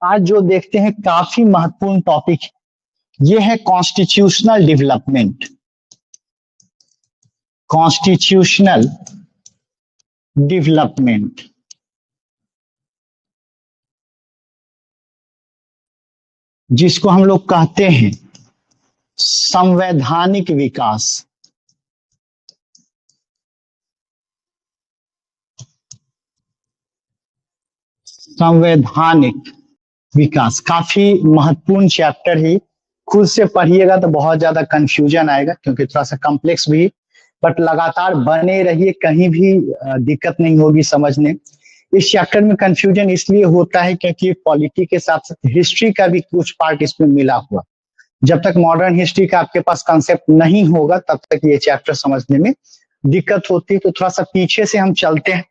आज जो देखते हैं काफी महत्वपूर्ण टॉपिक है। ये है कॉन्स्टिट्यूशनल डेवलपमेंट। कॉन्स्टिट्यूशनल डेवलपमेंट जिसको हम लोग कहते हैं संवैधानिक विकास। संवैधानिक विकास काफी महत्वपूर्ण चैप्टर है। खुद से पढ़िएगा तो बहुत ज्यादा कंफ्यूजन आएगा क्योंकि थोड़ा सा कॉम्प्लेक्स भी, बट लगातार बने रहिए, कहीं भी दिक्कत नहीं होगी समझने। इस चैप्टर में कंफ्यूजन इसलिए होता है क्योंकि पॉलिटी के साथ साथ हिस्ट्री का भी कुछ पार्ट इसमें मिला हुआ। जब तक मॉडर्न हिस्ट्री का आपके पास कंसेप्ट नहीं होगा तब तक ये चैप्टर समझने में दिक्कत होती है। तो थोड़ा सा पीछे से हम चलते हैं।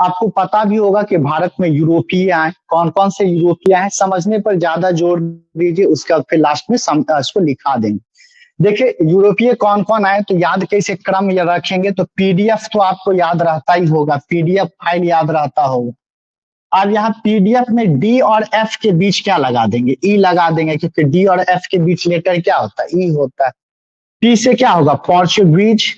आपको पता भी होगा कि भारत में यूरोपीय आए, कौन कौन से यूरोपीय आए समझने पर ज्यादा जोर दीजिए, उसका फिर लास्ट में इसको लिखा देंगे। देखिए यूरोपीय कौन कौन आए तो याद कैसे क्रम या रखेंगे, तो पीडीएफ तो आपको याद रहता ही होगा, पीडीएफ फाइल याद रहता होगा। अब यहाँ पीडीएफ में डी और एफ के बीच क्या लगा देंगे, ई लगा देंगे, क्योंकि डी और एफ के बीच लेटर क्या होता है, ई होता है। पी से क्या होगा, पोर्चुगीज।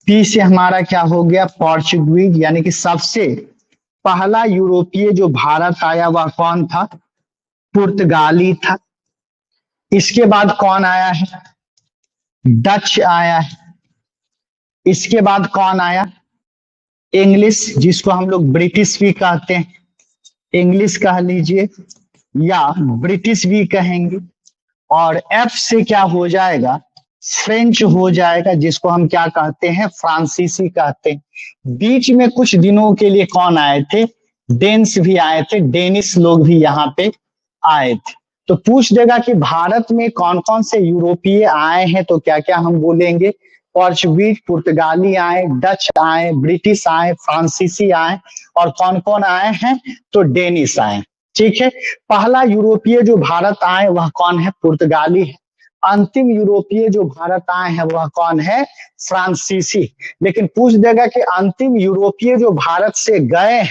पी से हमारा क्या हो गया, पोर्चुगीज, यानी कि सबसे पहला यूरोपीय जो भारत आया वह कौन था, पुर्तगाली था। इसके बाद कौन आया है, डच आया है। इसके बाद कौन आया, इंग्लिश, जिसको हम लोग ब्रिटिश भी कहते हैं, इंग्लिश कह लीजिए या ब्रिटिश भी कहेंगे। और एफ से क्या हो जाएगा, फ्रेंच हो जाएगा, जिसको हम क्या कहते हैं, फ्रांसीसी कहते हैं। बीच में कुछ दिनों के लिए कौन आए थे, डेन्स भी आए थे, डेनिश लोग भी यहाँ पे आए थे। तो पूछ देगा कि भारत में कौन कौन से यूरोपीय आए हैं, तो क्या क्या हम बोलेंगे, पोर्चुगीज, पुर्तगाली आए, डच आए, ब्रिटिश आए, फ्रांसीसी आए, और कौन कौन आए हैं, तो डेनिश आए। ठीक है, पहला यूरोपीय जो भारत आए वह कौन है, पुर्तगाली है। अंतिम यूरोपीय जो भारत आए हैं वह कौन है, फ्रांसीसी। लेकिन पूछ देगा कि अंतिम यूरोपीय जो भारत से गए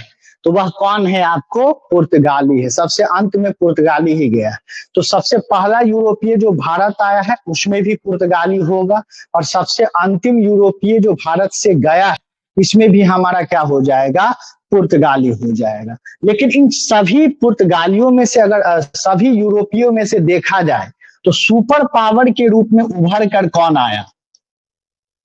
तो वह कौन है, आपको पुर्तगाली है। सबसे अंत में पुर्तगाली ही गया। तो सबसे पहला यूरोपीय जो भारत आया है उसमें भी पुर्तगाली होगा, और सबसे अंतिम यूरोपीय जो भारत से गया है इसमें भी हमारा क्या हो जाएगा, पुर्तगाली हो जाएगा। लेकिन इन सभी पुर्तगालियों में से अगर सभी यूरोपियों में से देखा जाए तो सुपर पावर के रूप में उभर कर कौन आया,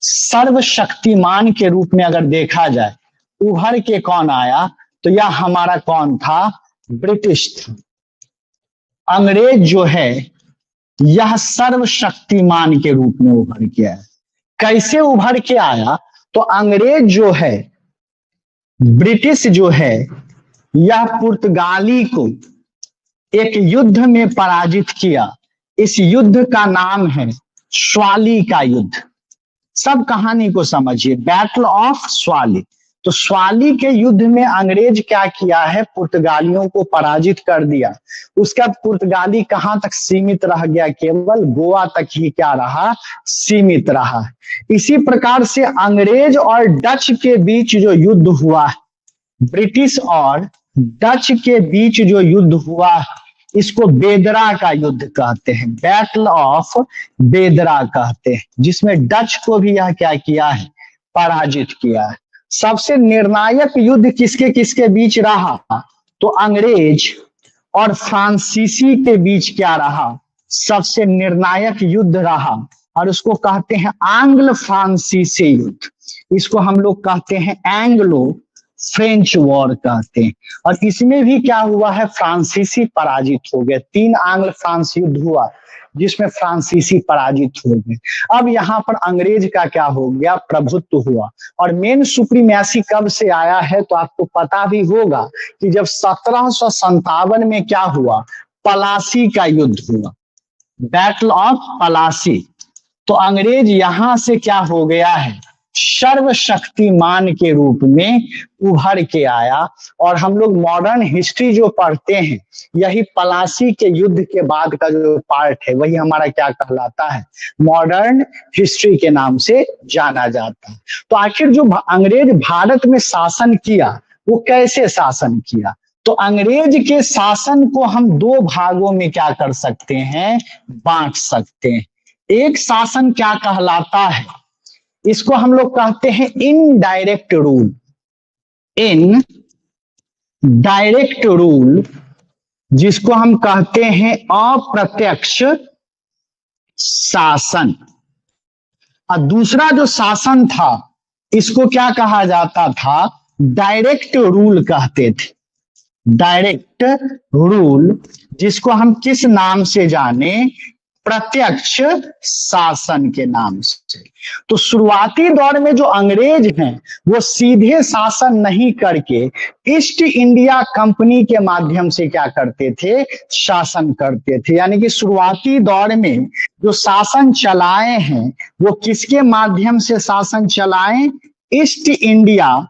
सर्वशक्तिमान के रूप में अगर देखा जाए उभर के कौन आया, तो यह हमारा कौन था, ब्रिटिश था। अंग्रेज जो है यह सर्वशक्तिमान के रूप में उभर के आया। कैसे उभर के आया, तो अंग्रेज जो है, ब्रिटिश जो है, यह पुर्तगाली को एक युद्ध में पराजित किया। इस युद्ध का नाम है स्वाली का युद्ध। सब कहानी को समझिए, बैटल ऑफ स्वाली। तो स्वाली के युद्ध में अंग्रेज क्या किया है, पुर्तगालियों को पराजित कर दिया। उसका पुर्तगाली कहां तक सीमित रह गया, केवल गोवा तक ही क्या रहा, सीमित रहा। इसी प्रकार से अंग्रेज और डच के बीच जो युद्ध हुआ, ब्रिटिश और डच के बीच जो युद्ध हुआ, इसको बेदरा का युद्ध कहते हैं, बैटल ऑफ बेदरा कहते हैं, जिसमें डच को भी यह क्या किया है, पराजित किया है। सबसे निर्णायक युद्ध किसके किसके बीच रहा, तो अंग्रेज और फ्रांसीसी के बीच क्या रहा, सबसे निर्णायक युद्ध रहा, और उसको कहते हैं आंग्ल फ्रांसीसी युद्ध। इसको हम लोग कहते हैं एंग्लो फ्रेंच वॉर कहते हैं। और इसमें भी क्या हुआ है, फ्रांसीसी पराजित हो गए। 3 आंग्ल फ्रांस युद्ध हुआ जिसमें फ्रांसीसी पराजित हो गए। अब यहाँ पर अंग्रेज का क्या हो गया, प्रभुत्व हुआ। और मेन सुप्रीमैसी कब से आया है, तो आपको पता भी होगा कि जब 1757 में क्या हुआ, पलासी का युद्ध हुआ, बैटल ऑफ पलासी। तो अंग्रेज यहां से क्या हो गया है, सर्वशक्तिमान के रूप में उभर के आया। और हम लोग मॉडर्न हिस्ट्री जो पढ़ते हैं, यही पलासी के युद्ध के बाद का जो पार्ट है वही हमारा क्या कहलाता है, मॉडर्न हिस्ट्री के नाम से जाना जाता है। तो आखिर जो अंग्रेज भारत में शासन किया वो कैसे शासन किया, तो अंग्रेज के शासन को हम दो भागों में क्या कर सकते हैं, बांट सकते हैं। एक शासन क्या कहलाता है, इसको हम लोग कहते हैं indirect rule. In direct rule, जिसको हम कहते हैं अप्रत्यक्ष शासन। और दूसरा जो शासन था, इसको क्या कहा जाता था, डायरेक्ट रूल कहते थे। डायरेक्ट रूल, जिसको हम किस नाम से जाने, प्रत्यक्ष शासन के नाम से। तो शुरुआती दौर में जो अंग्रेज हैं वो सीधे शासन नहीं करके ईस्ट इंडिया कंपनी के माध्यम से क्या करते थे, शासन करते थे। यानी कि शुरुआती दौर में जो शासन चलाए हैं वो किसके माध्यम से शासन चलाए, ईस्ट इंडिया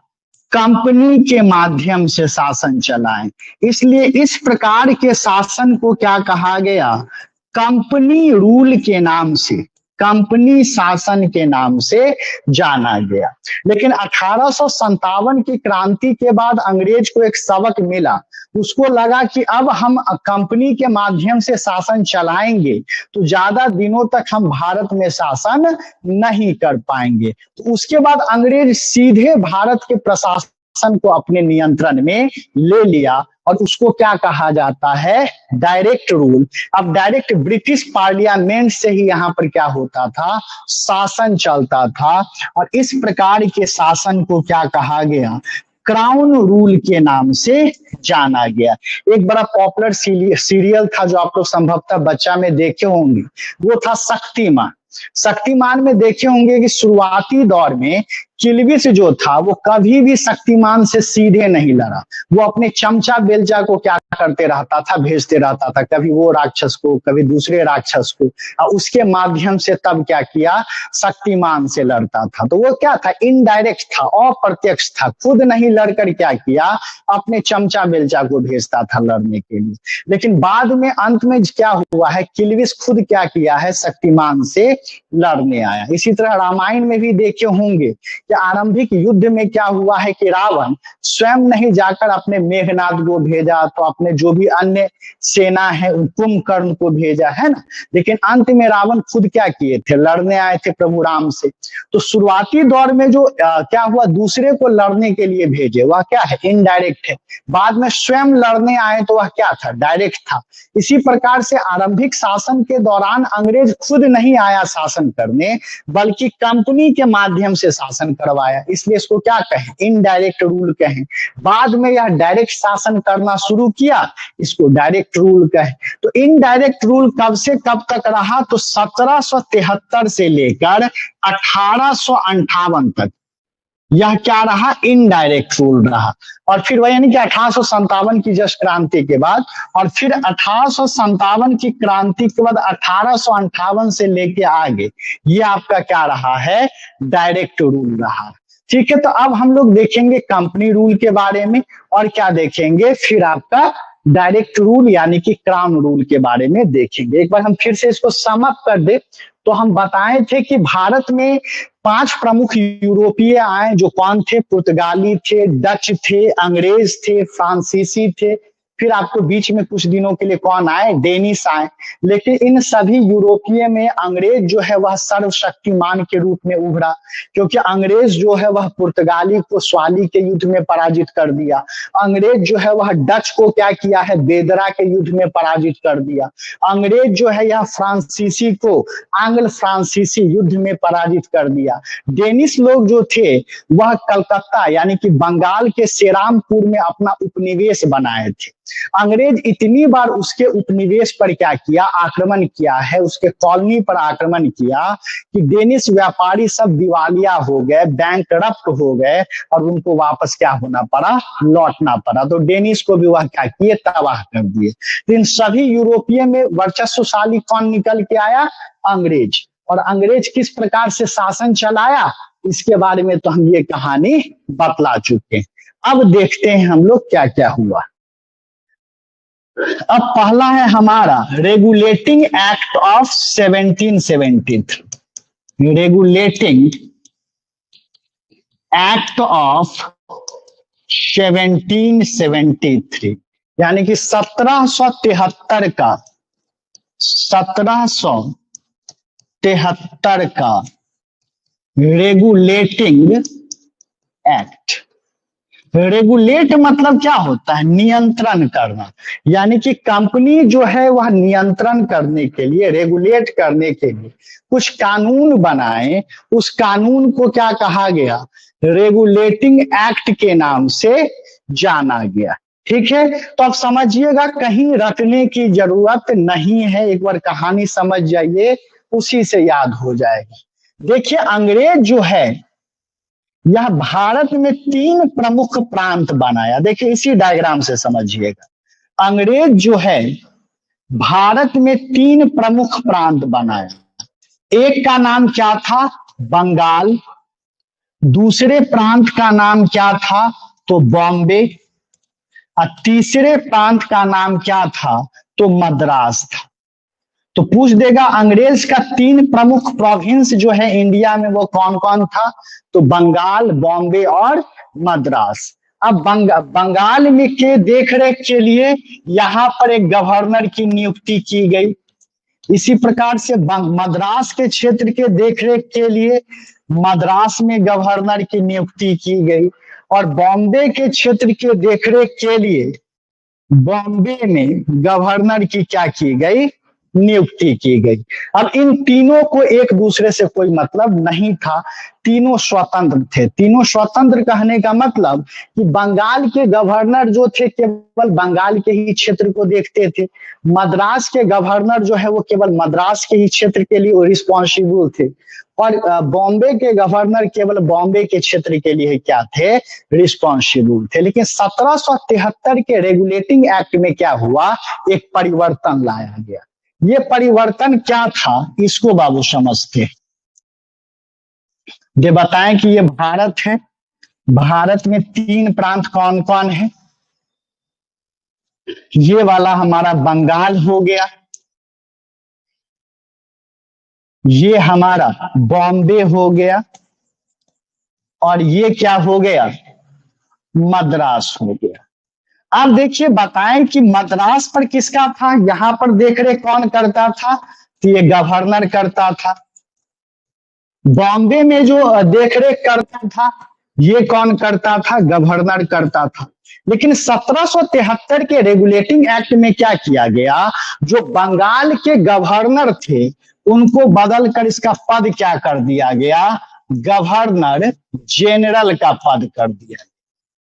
कंपनी के माध्यम से शासन चलाएं। इसलिए इस प्रकार के शासन को क्या कहा गया, कंपनी रूल के नाम से, कंपनी शासन के नाम से जाना गया। लेकिन 1857 की क्रांति के बाद अंग्रेज को एक सबक मिला। उसको लगा कि अब हम कंपनी के माध्यम से शासन चलाएंगे तो ज्यादा दिनों तक हम भारत में शासन नहीं कर पाएंगे। तो उसके बाद अंग्रेज सीधे भारत के प्रशासन को अपने नियंत्रण में ले लिया और उसको क्या कहा जाता है, डायरेक्ट रूल। अब डायरेक्ट ब्रिटिश पार्लियामेंट से ही यहाँ पर क्या होता था, शासन चलता था। और इस प्रकार के शासन को क्या कहा गया, क्राउन रूल के नाम से जाना गया। एक बड़ा पॉपुलर सीरियल था जो आप लोग संभवतः बच्चा में देखे होंगे, वो था शक्तिमान। शक्तिमान में देखे होंगे कि शुरुआती दौर में किल्विस जो था वो कभी भी शक्तिमान से सीधे नहीं लड़ा। वो अपने चमचा बेलचा को क्या करते रहता था, भेजते रहता था, कभी वो राक्षस को कभी दूसरे राक्षस को, और उसके माध्यम से तब क्या किया, शक्तिमान से लड़ता था। तो वो क्या था, इनडायरेक्ट था, अप्रत्यक्ष था, खुद नहीं लड़कर क्या किया, अपने चमचा बेलचा को भेजता था लड़ने के लिए। लेकिन बाद में अंत में क्या हुआ है, किल्विस खुद क्या किया है, शक्तिमान से लड़ने आया। इसी तरह रामायण में भी देखे होंगे कि आरंभिक युद्ध में क्या हुआ है कि रावण स्वयं नहीं जाकर अपने मेघनाद को भेजा, तो अपने जो भी अन्य सेना है कुंभकर्ण को भेजा है ना, लेकिन अंत में रावण खुद क्या किए थे, लड़ने आए थे प्रभु राम से। तो शुरुआती दौर में जो क्या हुआ, दूसरे को लड़ने के लिए भेजे, वह क्या है, इनडायरेक्ट है। बाद में स्वयं लड़ने आए तो वह क्या था, डायरेक्ट था। इसी प्रकार से आरंभिक शासन के दौरान अंग्रेज खुद नहीं आया शासन करने, बल्कि कंपनी के माध्यम से शासन करवाया, इसलिए इसको क्या कहें, इनडायरेक्ट रूल कहें। बाद में यह डायरेक्ट शासन करना शुरू किया, इसको डायरेक्ट रूल कहें। तो इनडायरेक्ट रूल कब से कब तक रहा, तो 1773 से लेकर 1858 तक यह क्या रहा, इनडायरेक्ट रूल रहा। और फिर वह यानी कि 1857 की जस्ट क्रांति के बाद, और फिर 1857 की क्रांति के बाद 1858 से लेके आगे ये आपका क्या रहा है, डायरेक्ट रूल रहा। ठीक है, तो अब हम लोग देखेंगे कंपनी रूल के बारे में, और क्या देखेंगे, फिर आपका डायरेक्ट रूल यानी कि क्राउन रूल के बारे में देखेंगे। एक बार हम फिर से इसको सम अप कर दे तो हम बताए थे कि भारत में 5 प्रमुख यूरोपीय आए, जो कौन थे, पुर्तगाली थे, डच थे, अंग्रेज थे, फ्रांसीसी थे। फिर आपको बीच में कुछ दिनों के लिए कौन आए, डेनिस आए। लेकिन इन सभी यूरोपीय में अंग्रेज जो है वह सर्वशक्तिमान के रूप में उभरा, क्योंकि अंग्रेज जो है वह पुर्तगाली को स्वाली के युद्ध में पराजित कर दिया। अंग्रेज जो है वह डच को क्या किया है, बेदरा के युद्ध में पराजित कर दिया। अंग्रेज जो है यह फ्रांसीसी को आंग्ल फ्रांसीसी युद्ध में पराजित कर दिया। डेनिस लोग जो थे वह कलकत्ता यानी कि बंगाल के सेरामपुर में अपना उपनिवेश बनाए थे। अंग्रेज इतनी बार उसके उपनिवेश पर क्या किया, आक्रमण किया है, उसके कॉलोनी पर आक्रमण किया कि डेनिश व्यापारी सब दिवालिया हो गए, बैंकरप्ट हो गए, और उनको वापस क्या होना पड़ा, लौटना पड़ा। तो डेनिश को भी वह क्या किए, तबाह कर दिए। तो इन सभी यूरोपीय में वर्चस्वशाली कौन निकल के आया, अंग्रेज। और अंग्रेज किस प्रकार से शासन चलाया, इसके बारे में तो हम ये कहानी बतला चुके हैं। अब देखते हैं हम लोग क्या क्या हुआ। अब पहला है हमारा regulating act of 1773। Regulating act of 1773। यानी कि 1773 का 1773 का रेगुलेटिंग एक्ट। रेगुलेट मतलब क्या होता है? नियंत्रण करना। यानी कि कंपनी जो है वह नियंत्रण करने के लिए, रेगुलेट करने के लिए कुछ कानून बनाए। उस कानून को क्या कहा गया? रेगुलेटिंग एक्ट के नाम से जाना गया। ठीक है, तो अब समझिएगा, कहीं रटने की जरूरत नहीं है, एक बार कहानी समझ जाइए, उसी से याद हो जाएगा। देखिए, अंग्रेज जो है यह भारत में 3 प्रमुख प्रांत बनाया। देखिए, इसी डायग्राम से समझिएगा, अंग्रेज जो है भारत में 3 प्रमुख प्रांत बनाया। एक का नाम क्या था? बंगाल। दूसरे प्रांत का नाम क्या था? तो बॉम्बे। और तीसरे प्रांत का नाम क्या था? तो मद्रास था। तो पूछ देगा अंग्रेज का 3 प्रमुख प्रोविंस जो है इंडिया में वो कौन कौन था? तो बंगाल, बॉम्बे और मद्रास। अब बंगाल में के देखरेख के लिए यहाँ पर एक गवर्नर की नियुक्ति की गई। इसी प्रकार से मद्रास के क्षेत्र के देखरेख के लिए मद्रास में गवर्नर की नियुक्ति की गई। और बॉम्बे के क्षेत्र के देखरेख के लिए बॉम्बे में गवर्नर की क्या की गई? नियुक्ति की गई। अब इन तीनों को एक दूसरे से कोई मतलब नहीं था, तीनों स्वतंत्र थे। तीनों स्वतंत्र कहने का मतलब कि बंगाल के गवर्नर जो थे केवल बंगाल के ही क्षेत्र को देखते थे, मद्रास के गवर्नर जो है वो केवल मद्रास के ही क्षेत्र के लिए रिस्पॉन्सिबल थे, और बॉम्बे के गवर्नर केवल बॉम्बे के क्षेत्र के लिए क्या थे? रिस्पॉन्सिबल थे। लेकिन 1773 के रेगुलेटिंग एक्ट में क्या हुआ? एक परिवर्तन लाया गया। ये परिवर्तन क्या था? इसको बाबू समझते। ये बताएं कि ये भारत है, भारत में 3 प्रांत कौन कौन है? ये वाला हमारा बंगाल हो गया, ये हमारा बॉम्बे हो गया, और ये क्या हो गया? मद्रास हो गया। अब देखिए, बताएं कि मद्रास पर किसका था? यहां पर देख रेख कौन करता था? तो ये गवर्नर करता था। बॉम्बे में जो देखरेख करता था ये कौन करता था? गवर्नर करता था। लेकिन 1773 के रेगुलेटिंग एक्ट में क्या किया गया? जो बंगाल के गवर्नर थे उनको बदल कर इसका पद क्या कर दिया गया? गवर्नर जनरल का पद कर दिया।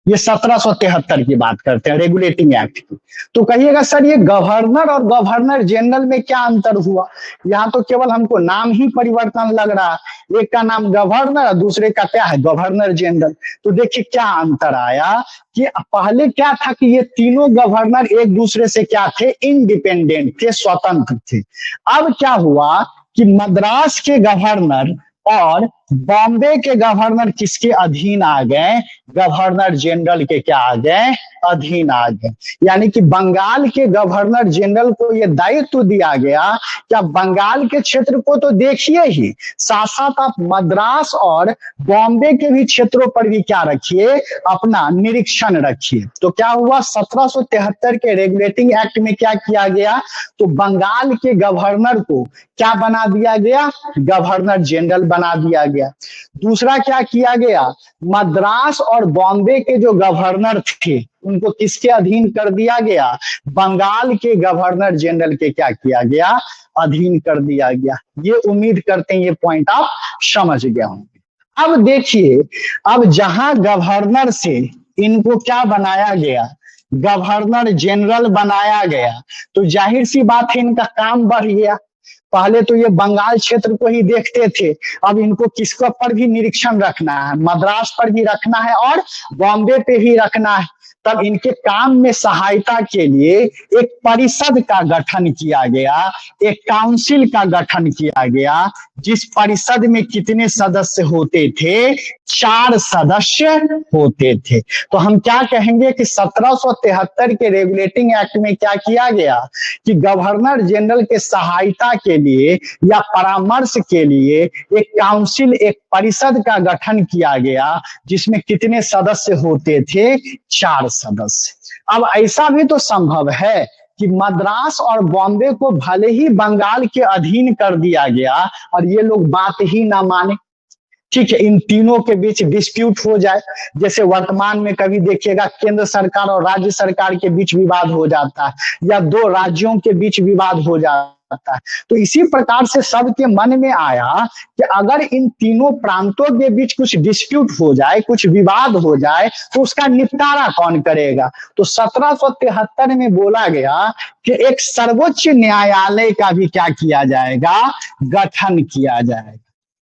ये 1773 की बात करते हैं, रेगुलेटिंग एक्ट की। तो कहिएगा सर ये गवर्नर और गवर्नर जनरल में क्या अंतर हुआ? यहाँ तो केवल हमको नाम ही परिवर्तन लग रहा है, एक का नाम गवर्नर और दूसरे का क्या है? Governor general. तो देखिए क्या अंतर आया कि पहले क्या था कि ये तीनों गवर्नर एक दूसरे से क्या थे? इंडिपेंडेंट थे, स्वतंत्र थे। अब क्या हुआ कि मद्रास के गवर्नर और बॉम्बे के गवर्नर किसके अधीन आ गए? गवर्नर जनरल के क्या आ गए? अधीन आ गए। यानी कि बंगाल के गवर्नर जनरल को यह दायित्व दिया गया कि आप बंगाल के क्षेत्र को तो देखिए ही, साथ साथ आप मद्रास और बॉम्बे के भी क्षेत्रों पर भी क्या रखिए? अपना निरीक्षण रखिए। तो क्या हुआ? 1773 के रेगुलेटिंग एक्ट में क्या किया गया? तो बंगाल के गवर्नर को क्या बना दिया गया? गवर्नर जनरल बना दिया गया। दूसरा क्या किया गया? मद्रास और बॉम्बे के जो गवर्नर थे उनको किसके अधीन कर दिया गया? बंगाल के गवर्नर जनरल के क्या किया गया? अधीन कर दिया गया। ये उम्मीद करते हैं ये पॉइंट आप समझ गए होंगे। अब देखिए, अब जहां गवर्नर से इनको क्या बनाया गया? गवर्नर जनरल बनाया गया, तो जाहिर सी बात है इनका काम बढ़ गया। पहले तो ये बंगाल क्षेत्र को ही देखते थे, अब इनको किसको पर भी निरीक्षण रखना है? मद्रास पर भी रखना है और बॉम्बे पे भी रखना है। तब इनके काम में सहायता के लिए एक परिषद का गठन किया गया, एक काउंसिल का गठन किया गया, जिस परिषद में कितने सदस्य होते थे? 4 सदस्य होते थे। तो हम क्या कहेंगे कि 1773 के रेगुलेटिंग एक्ट में क्या किया गया कि गवर्नर जनरल के सहायता के लिए या परामर्श के लिए एक काउंसिल, एक परिषद का गठन किया गया, जिसमें कितने सदस्य होते थे? 4 सदस्य। अब ऐसा भी तो संभव है कि मद्रास और बॉम्बे को भले ही बंगाल के अधीन कर दिया गया और ये लोग बात ही ना माने, ठीक है, इन तीनों के बीच डिस्प्यूट हो जाए। जैसे वर्तमान में कभी देखिएगा केंद्र सरकार और राज्य सरकार के बीच विवाद हो जाता है या दो राज्यों के बीच विवाद हो जाता है। तो इसी प्रकार से सबके मन में आया कि अगर इन तीनों प्रांतों के बीच कुछ डिस्प्यूट हो जाए, कुछ विवाद हो जाए, तो उसका निपटारा कौन करेगा। तो 1773 में बोला गया कि एक सर्वोच्च न्यायालय का भी क्या किया जाएगा, गठन किया जाएगा।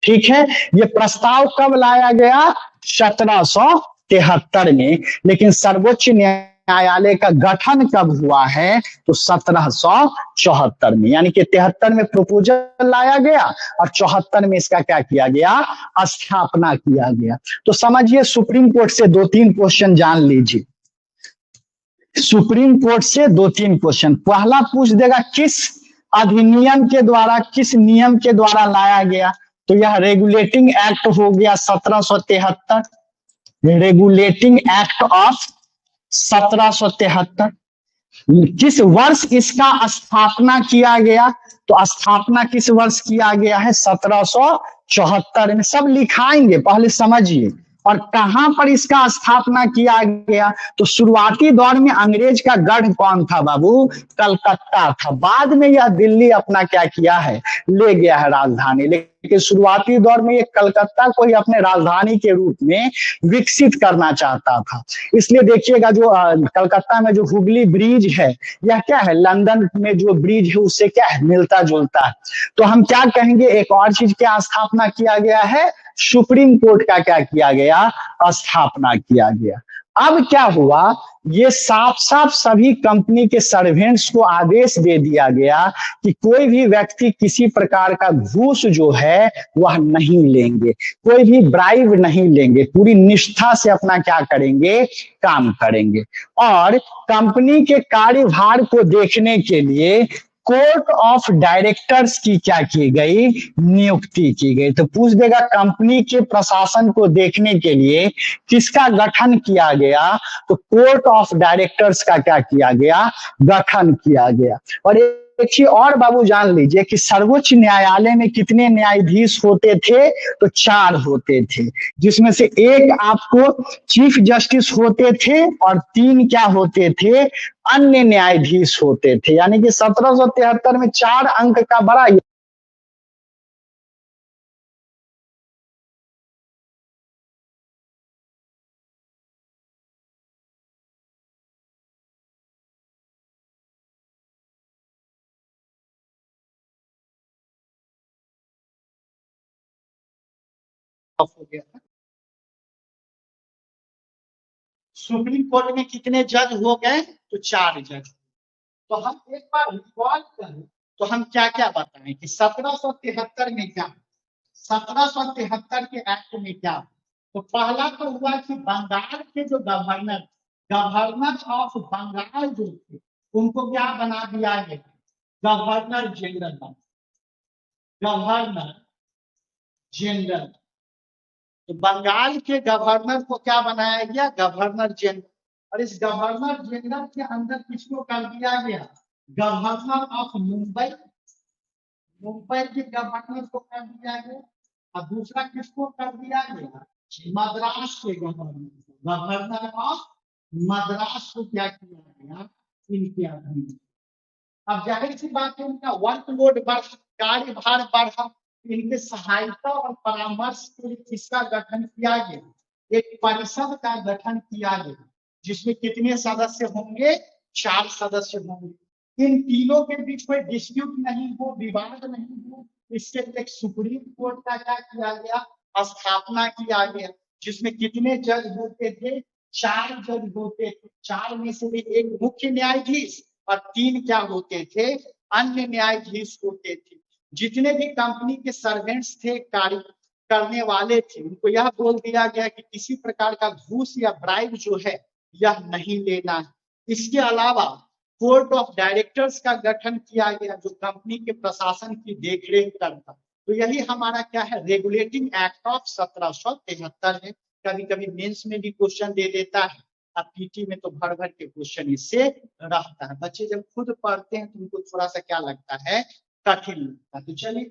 ठीक है, ये प्रस्ताव कब लाया गया, 1773 में। लेकिन सर्वोच्च न्यायालय का गठन कब हुआ है, तो 1774 में। यानी कि 73 में प्रपोजल लाया गया और 74 में इसका क्या किया गया, स्थापना किया गया। तो समझिए सुप्रीम कोर्ट से 2-3 क्वेश्चन जान लीजिए। सुप्रीम कोर्ट से 2-3 क्वेश्चन। पहला पूछ देगा किस अधिनियम के द्वारा, किस नियम के द्वारा लाया गया, तो यह रेगुलेटिंग एक्ट हो गया 1773, रेगुलेटिंग एक्ट ऑफ 1773। किस वर्ष इसका स्थापना किया गया, तो स्थापना किस वर्ष किया गया है, 1774 में। सब लिखाएंगे, पहले समझिए। और कहां पर इसका स्थापना किया गया, तो शुरुआती दौर में अंग्रेज का गढ़ कौन था बाबू, कलकत्ता था। बाद में यह दिल्ली अपना क्या किया है, ले गया है राजधानी। लेकिन शुरुआती दौर में ये कलकत्ता को ही अपने राजधानी के रूप में विकसित करना चाहता था। इसलिए देखिएगा जो कलकत्ता में जो हुगली ब्रिज है, यह क्या है, लंदन में जो ब्रिज है उससे क्या है, मिलता जुलता है। तो हम क्या कहेंगे, एक और चीज क्या स्थापना किया गया है, सुप्रीम कोर्ट का क्या किया गया, स्थापना किया गया। अब क्या हुआ, ये साफ साफ सभी कंपनी के सर्वेंट्स को आदेश दे दिया गया कि कोई भी व्यक्ति किसी प्रकार का घूस जो है वह नहीं लेंगे, कोई भी ब्राइब नहीं लेंगे, पूरी निष्ठा से अपना क्या करेंगे, काम करेंगे। और कंपनी के कार्यभार को देखने के लिए कोर्ट ऑफ डायरेक्टर्स की क्या की गई, नियुक्ति की गई। तो पूछ देगा कंपनी के प्रशासन को देखने के लिए किसका गठन किया गया, तो कोर्ट ऑफ डायरेक्टर्स का क्या किया गया, गठन किया गया। और एक चीज और बाबू जान लीजिए कि सर्वोच्च न्यायालय में कितने न्यायाधीश होते थे, तो 4 होते थे, जिसमें से एक आपको चीफ जस्टिस होते थे और 3 क्या होते थे, अन्य न्यायाधीश होते थे। यानी कि 1773 में 4 अंक का बड़ा हो गया था। सुप्रीम कोर्ट में कितने जज हो गए, तो 4 जज। तो हम एक बार रिकॉल करें तो हम क्या क्या बताएं कि 1773 में क्या, 1773 के एक्ट में क्या। तो पहला तो हुआ कि बंगाल के जो गवर्नर, गवर्नर ऑफ बंगाल जो थे, उनको क्या बना दिया गया, गवर्नर जनरल, गवर्नर जनरल। तो बंगाल के गवर्नर को क्या बनाया गया, गवर्नर जनरल। और इस गवर्नर जनरल के अंदर किसको कर दिया गया, गवर्नर ऑफ मुंबई, मुंबई के गवर्नर को कर दिया गया। और दूसरा किसको कर दिया गया, मद्रास के गवर्नर, गवर्नर ऑफ मद्रास को क्या किया गया, इनके अधीन। अब जाहिर सी बात है उनका वर्कलोड बढ़ा, कार्यभार बढ़ा, इनके सहायता और परामर्श के लिए किसका गठन किया गया, एक परिषद का गठन किया गया, जिसमें कितने सदस्य होंगे, 4 सदस्य होंगे। इन तीनों के बीच कोई डिस्प्यूट नहीं हो, विवाद नहीं हो, इसके एक सुप्रीम कोर्ट का क्या किया गया, स्थापना किया गया, जिसमें कितने जज होते थे, 4 जज होते थे। 4 में से एक मुख्य न्यायाधीश और 3 क्या होते थे, अन्य न्यायाधीश होते थे। जितने भी कंपनी के सर्वेंट्स थे, कार्य करने वाले थे, उनको यह बोल दिया गया कि किसी प्रकार का घूस या ब्राइब जो है यह नहीं लेना है। इसके अलावा कोर्ट ऑफ डायरेक्टर्स का गठन किया गया, जो कंपनी के प्रशासन की देखरेख करता। तो यही हमारा क्या है, रेगुलेटिंग एक्ट ऑफ 1773 है। कभी कभी मेंस में भी क्वेश्चन दे देता है अब पीटी में तो भर भर के क्वेश्चन इससे रहता है। बच्चे जब खुद पढ़ते हैं तो उनको थोड़ा सा क्या लगता है, कठिन लगता है। तो चलिए